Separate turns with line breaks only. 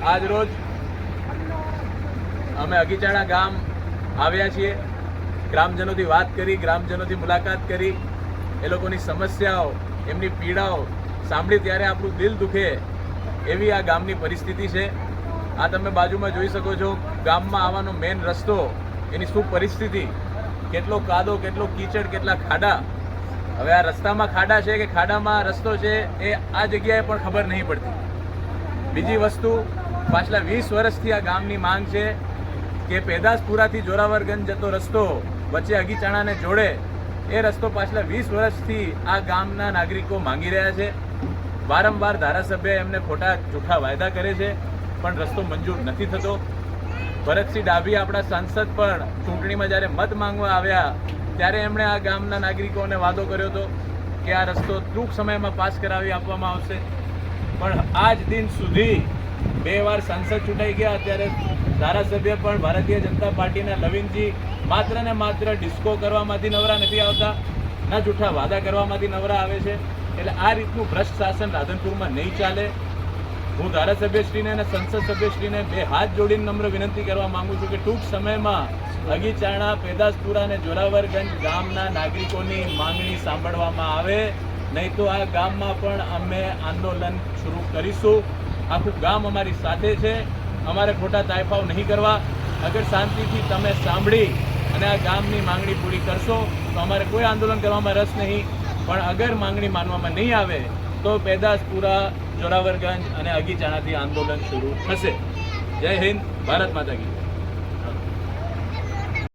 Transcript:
આજ રોજ અમે અગીચાણા ગામ આવ્યા છીએ. ગ્રામજનોથી વાત કરી, ગ્રામજનોથી મુલાકાત કરી, એ લોકોની સમસ્યાઓ, એમની પીડાઓ સાંભળી ત્યારે આપણું દિલ દુખે એવી આ ગામની પરિસ્થિતિ છે. આ તમે બાજુમાં જોઈ શકો છો, ગામમાં આવવાનો મેઇન રસ્તો, એની શું પરિસ્થિતિ, કેટલો કાદો, કેટલો કીચડ, કેટલા ખાડા. હવે આ રસ્તામાં ખાડા છે કે ખાડામાં રસ્તો છે એ આ જગ્યાએ પણ ખબર નહીં પડતી. બીજી વસ્તુ, પાછલા 20 વર્ષથી આ ગામની માંગ છે કે પેદાસપુરાથી જોરાવરગંજ જતો રસ્તો વચ્ચે અગીચાણાને જોડે, એ રસ્તો પાછલા 20 વર્ષથી આ ગામના નાગરિકો માંગી રહ્યા છે. વારંવાર ધારાસભ્ય એમને ખોટા જૂઠા વાયદા કરે છે, પણ રસ્તો મંજૂર નથી થતો. ભરતસિંહ ડાભી આપણા સાંસદ પણ ચૂંટણીમાં જ્યારે મત માંગવા આવ્યા ત્યારે એમણે આ ગામના નાગરિકોને વાદો કર્યો હતો કે આ રસ્તો ટૂંક સમયમાં પાસ કરાવી આપવામાં આવશે. પણ આજ દિન સુધી 2 વાર સાંસદ ચૂંટાઈ ગયા, અત્યારે ધારાસભ્ય પણ ભારતીય જનતા પાર્ટીના લવિંગજી માત્ર ને માત્ર ડિસ્કો કરવામાંથી નવરા નથી આવતા, ના જૂઠા વાદા કરવામાંથી નવરા આવે છે. એટલે આ રીતનું ભ્રષ્ટ શાસન રાધનપુરમાં નહીં ચાલે. હું ધારાસભ્યશ્રીને અને સંસદ સભ્યશ્રીને 2 હાથ જોડીને નમ્ર વિનંતી કરવા માંગુ છું કે ટૂંક સમયમાં અગીચાણા, પેદાસપુરા અને જોરાવરગંજ ગામના નાગરિકોની માંગણી સાંભળવામાં આવે, નહીં તો આ ગામમાં પણ અમે આંદોલન શરૂ કરીશું. આખું ગામ અમારી સાથે છે, અમારે ખોટા તાયફાવ નહીં કરવા. અગર શાંતિથી તમે સાંભળી અને આ ગામની માંગણી પૂરી કરશો તો અમારે કોઈ આંદોલન કરવામાં રસ નહીં. પણ અગર માંગણી માનવામાં નહીં આવે તો પેદાસપુરા, જોરાવરગંજ અને અગીચાણાથી આંદોલન શરૂ થશે. જય હિન્દ, ભારત માતા કી.